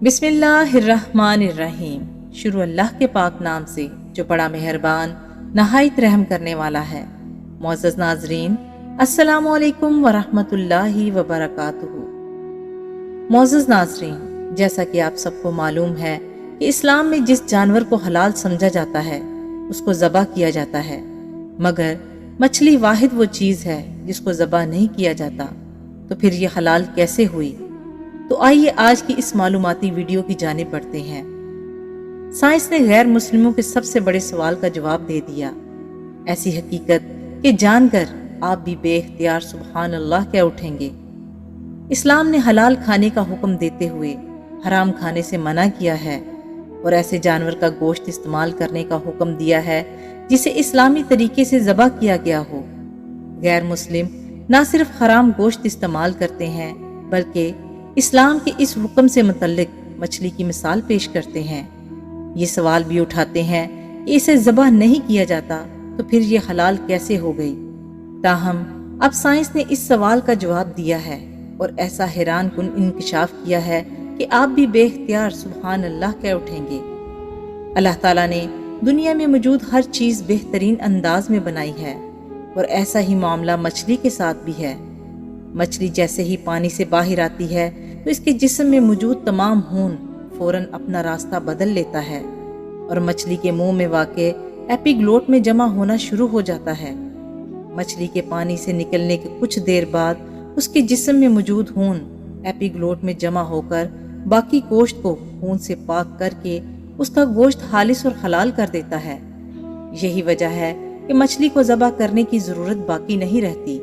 बिस्मिल्लाहिर्रहमानिर्रहीम। शुरू अल्लाह के पाक नाम से जो बड़ा मेहरबान नहायत रहम करने वाला है। मोअज़्ज़ज़ नाज़रीन, अस्सलामु अलैकुम वरहमतुल्लाहि वबरकातुहू। मोअज़्ज़ज़ नाज़रीन, जैसा कि आप सबको मालूम है कि इस्लाम में जिस जानवर को हलाल समझा जाता है उसको ज़बह किया जाता है, मगर मछली वाहिद वो चीज़ है जिसको ज़बह नहीं किया जाता। तो फिर ये हलाल कैसे हुई? तो आइए आज की इस मालूमाती वीडियो की जानिब बढ़ते हैं। साइंस ने गैर मुस्लिमों के सबसे बड़े सवाल का जवाब दे दिया। ऐसी हकीकत कि जानकर आप भी बेइख्तियार सुबहान अल्लाह कह उठेंगे। इस्लाम ने हलाल खाने का हुक्म देते हुए हराम खाने से मना किया है और ऐसे जानवर का गोश्त इस्तेमाल करने का हुक्म दिया है जिसे इस्लामी तरीके से ज़बह किया गया हो। गैर मुस्लिम ना सिर्फ हराम गोश्त इस्तेमाल करते हैं बल्कि इस्लाम के इस हुक्म से मुतल्लिक मछली की मिसाल पेश करते हैं। ये सवाल भी उठाते हैं कि इसे ज़बह नहीं किया जाता तो फिर ये हलाल कैसे हो गई। ताहम अब साइंस ने इस सवाल का जवाब दिया है और ऐसा हैरान कुन इंकशाफ किया है कि आप भी बेइख्तियार सुबहान अल्लाह कह उठेंगे। अल्लाह ताला ने दुनिया में मौजूद हर चीज़ बेहतरीन अंदाज में बनाई है और ऐसा ही मामला मछली के साथ भी है। मछली जैसे ही पानी से बाहर आती है तो इसके जिस्म में मौजूद तमाम खून फौरन अपना रास्ता बदल लेता है और मछली के मुंह में वाक़े एपिग्लोट में जमा होना शुरू हो जाता है। मछली के पानी से निकलने के कुछ देर बाद उसके जिस्म में मौजूद खून एपिग्लोट में जमा होकर बाकी गोश्त को खून से पाक करके उसका गोश्त खालिस और हलाल कर देता है। यही वजह है कि मछली को ज़बह करने की ज़रूरत बाकी नहीं रहती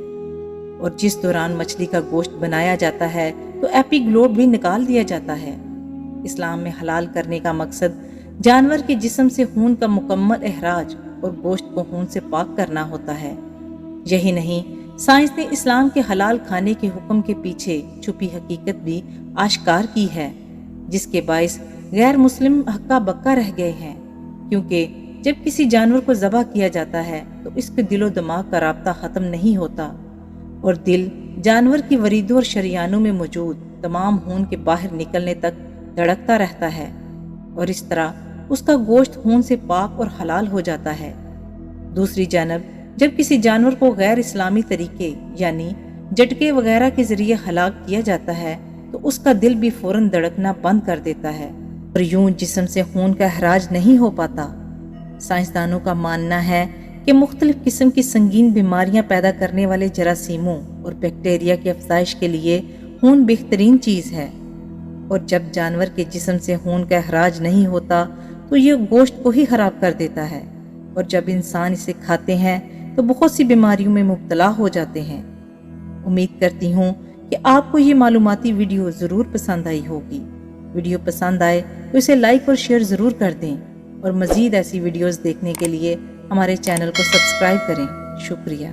और जिस दौरान मछली का गोश्त बनाया जाता है तो एपिग्लोट भी निकाल दिया जाता है। इस्लाम में हलाल करने का मकसद जानवर के जिस्म से खून का मुकम्मल अखराज और गोश्त को खून से पाक करना होता है। यही नहीं, साइंस ने इस्लाम के हलाल खाने के हुक्म के पीछे छुपी हकीकत भी आश्कार की है, जिसके बाइस गैर मुस्लिम हक्का बक्का रह गए हैं। क्योंकि जब किसी जानवर को ज़बह किया जाता है तो इसके दिलो दिमाग का राब्ता ख़त्म नहीं होता और दिल जानवर की वरीदों और शरियानों में मौजूद तमाम खून के बाहर निकलने तक धड़कता रहता है और इस तरह उसका गोश्त खून से पाक और हलाल हो जाता है। दूसरी जानब जब किसी जानवर को गैर इस्लामी तरीके यानी झटके वगैरह के जरिए हलाक किया जाता है तो उसका दिल भी फौरन धड़कना बंद कर देता है और यूं जिस्म से खून का अखराज नहीं हो पाता। साइंसदानों का मानना है कि मुख्तलिफ किस्म की संगीन बीमारियां पैदा करने वाले जरासीमों और बैक्टीरिया की अफजाइश के लिए खून बेहतरीन चीज़ है और जब जानवर के जिस्म से खून का अखराज नहीं होता तो ये गोश्त को ही खराब कर देता है और जब इंसान इसे खाते हैं तो बहुत सी बीमारियों में मुब्तला हो जाते हैं। उम्मीद करती हूँ कि आपको ये मालूमाती वीडियो ज़रूर पसंद आई होगी। वीडियो पसंद आए तो इसे लाइक और शेयर ज़रूर कर दें और मज़ीद ऐसी वीडियोज़ देखने के लिए हमारे चैनल को सब्सक्राइब करें। शुक्रिया।